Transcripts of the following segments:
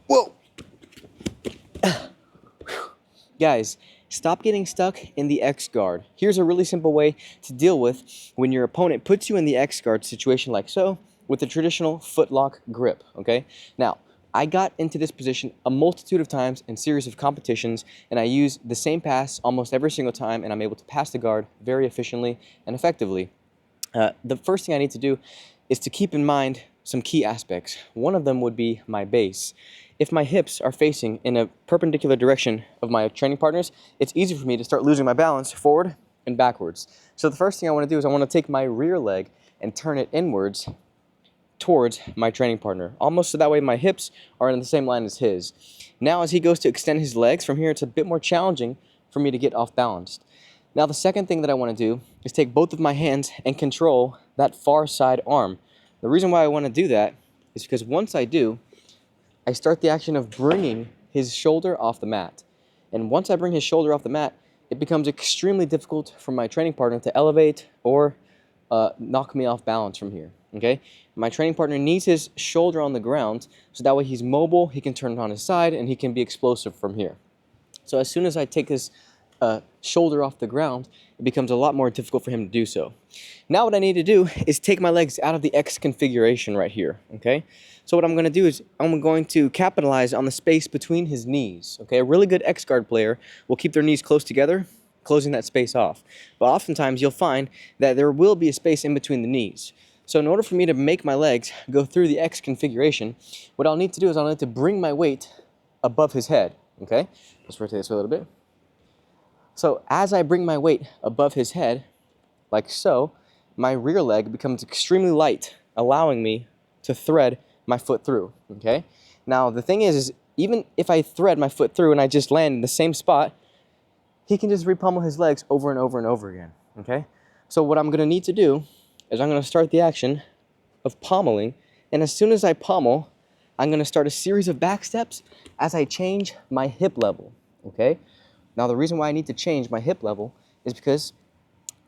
Whoa! Guys, stop getting stuck in the X guard. Here's a really simple way to deal with when your opponent puts you in the X guard situation like so, with the traditional footlock grip, okay? Now, I got into this position a multitude of times in series of competitions, and I use the same pass almost every single time, and I'm able to pass the guard very efficiently and effectively. The first thing I need to do is to keep in mind some key aspects. One of them would be my base. If my hips are facing in a perpendicular direction of my training partners, it's easy for me to start losing my balance forward and backwards. So the first thing I want to do is I want to take my rear leg and turn it inwards towards my training partner, almost so that way my hips are in the same line as his. Now as he goes to extend his legs from here, it's a bit more challenging for me to get off balance. Now the second thing that I want to do is take both of my hands and control that far side arm. The reason why I want to do that is because once I do, I start the action of bringing his shoulder off the mat. And once I bring his shoulder off the mat, it becomes extremely difficult for my training partner to elevate or knock me off balance from here, okay? My training partner needs his shoulder on the ground so that way he's mobile, he can turn it on his side, and he can be explosive from here. So as soon as I take his shoulder off the ground, it becomes a lot more difficult for him to do so. Now what I need to do is take my legs out of the X configuration right here, okay? So what I'm going to do is I'm going to capitalize on the space between his knees, okay? A really good X guard player will keep their knees close together, closing that space off. But oftentimes you'll find that there will be a space in between the knees. So in order for me to make my legs go through the X configuration, what I'll need to do is I'll need to bring my weight above his head, okay? Let's rotate this way a little bit. So as I bring my weight above his head, like so, my rear leg becomes extremely light, allowing me to thread my foot through, okay? Now, the thing is even if I thread my foot through and I just land in the same spot, he can just re-pummel his legs over and over and over again, okay? So what I'm gonna need to do is I'm gonna start the action of pommeling, and as soon as I pommel, I'm gonna start a series of back steps as I change my hip level, okay? Now, the reason why I need to change my hip level is because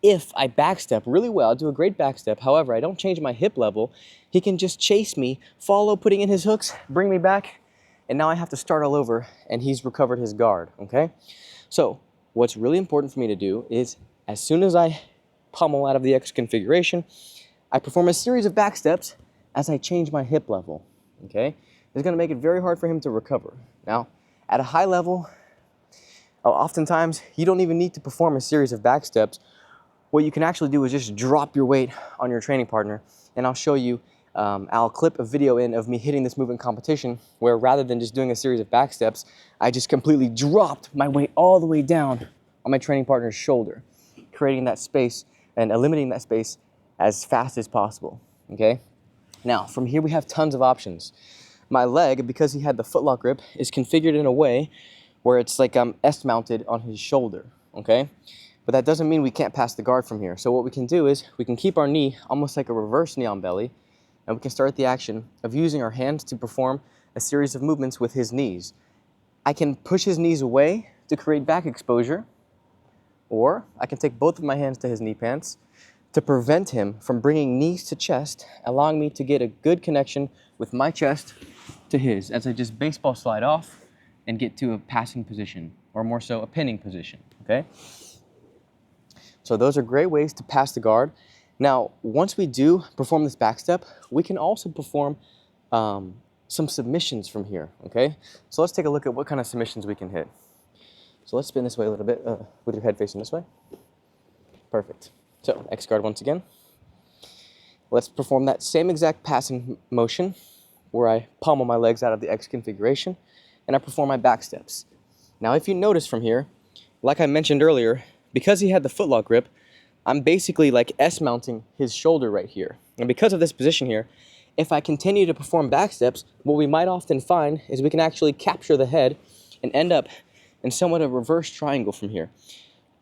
if I backstep really well, do a great backstep, however, I don't change my hip level, he can just chase me, follow, putting in his hooks, bring me back, and now I have to start all over, and he's recovered his guard, okay? So, what's really important for me to do is, as soon as I pummel out of the X configuration, I perform a series of backsteps as I change my hip level, okay? It's gonna make it very hard for him to recover. Now, at a high level, oftentimes, you don't even need to perform a series of back steps. What you can actually do is just drop your weight on your training partner, and I'll show you, I'll clip a video in of me hitting this move in competition, where rather than just doing a series of back steps, I just completely dropped my weight all the way down on my training partner's shoulder, creating that space and eliminating that space as fast as possible, okay? Now, from here we have tons of options. My leg, because he had the footlock grip, is configured in a way where it's like I'm S-mounted on his shoulder, okay? But that doesn't mean we can't pass the guard from here. So what we can do is we can keep our knee almost like a reverse knee on belly, and we can start the action of using our hands to perform a series of movements with his knees. I can push his knees away to create back exposure, or I can take both of my hands to his knee pants to prevent him from bringing knees to chest, allowing me to get a good connection with my chest to his as I just baseball slide off and get to a passing position, or more so a pinning position, okay? So those are great ways to pass the guard. Now, once we do perform this back step, we can also perform some submissions from here, okay? So let's take a look at what kind of submissions we can hit. So let's spin this way a little bit with your head facing this way. Perfect. So X guard once again. Let's perform that same exact passing motion where I pommel my legs out of the X configuration and I perform my back steps. Now, if you notice from here, like I mentioned earlier, because he had the footlock grip, I'm basically like S-mounting his shoulder right here. And because of this position here, if I continue to perform back steps, what we might often find is we can actually capture the head and end up in somewhat of a reverse triangle from here.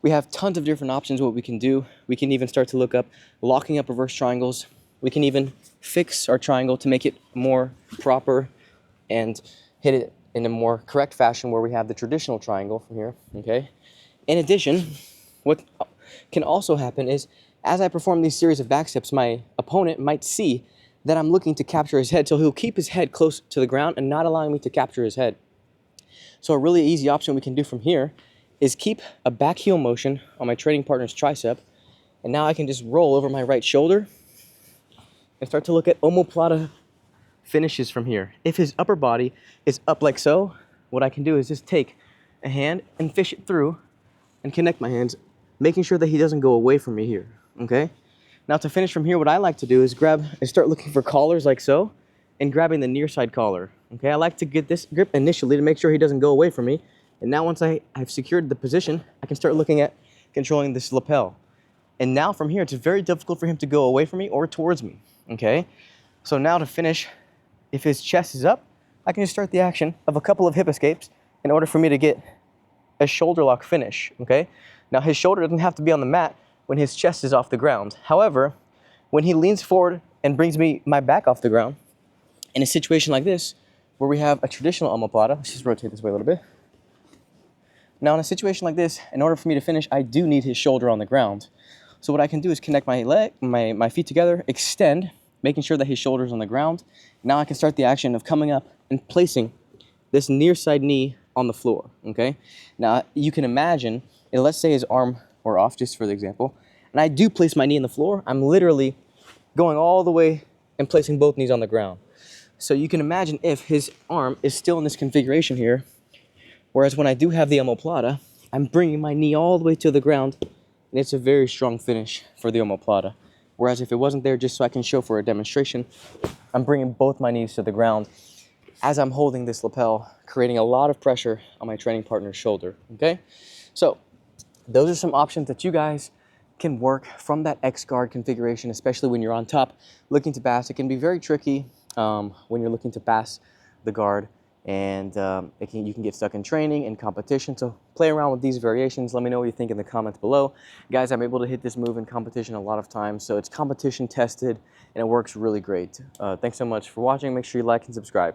We have tons of different options what we can do. We can even start to look up locking up reverse triangles. We can even fix our triangle to make it more proper and hit it in a more correct fashion where we have the traditional triangle from here, okay? In addition, what can also happen is as I perform these series of back steps, my opponent might see that I'm looking to capture his head. So he'll keep his head close to the ground and not allowing me to capture his head. So a really easy option we can do from here is keep a back heel motion on my training partner's tricep. And now I can just roll over my right shoulder and start to look at omoplata finishes from here. If his upper body is up like so, what I can do is just take a hand and fish it through and connect my hands, making sure that he doesn't go away from me here, okay? Now to finish from here, what I like to do is start looking for collars like so, and grabbing the near side collar, okay? I like to get this grip initially to make sure he doesn't go away from me. And now once I've secured the position, I can start looking at controlling this lapel. And now from here, it's very difficult for him to go away from me or towards me, okay? So now to finish, if his chest is up, I can just start the action of a couple of hip escapes in order for me to get a shoulder lock finish, okay? Now his shoulder doesn't have to be on the mat when his chest is off the ground. However, when he leans forward and brings my back off the ground, in a situation like this, where we have a traditional omoplata, let's just rotate this way a little bit. Now in a situation like this, in order for me to finish, I do need his shoulder on the ground. So what I can do is connect my feet together, extend, making sure that his shoulder's on the ground. Now I can start the action of coming up and placing this near side knee on the floor, okay? Now you can imagine, and let's say his arm were off, just for the example, and I do place my knee on the floor, I'm literally going all the way and placing both knees on the ground. So you can imagine if his arm is still in this configuration here, whereas when I do have the omoplata, I'm bringing my knee all the way to the ground, and it's a very strong finish for the omoplata. Whereas if it wasn't there, just so I can show for a demonstration, I'm bringing both my knees to the ground as I'm holding this lapel, creating a lot of pressure on my training partner's shoulder, okay? So those are some options that you guys can work from that X guard configuration, especially when you're on top looking to pass. It can be very tricky when you're looking to pass the guard, and you can get stuck in training and competition. So play around with these variations. Let me know what you think in the comments below. Guys, I'm able to hit this move in competition a lot of times, so it's competition tested and it works really great. Thanks so much for watching. Make sure you like and subscribe.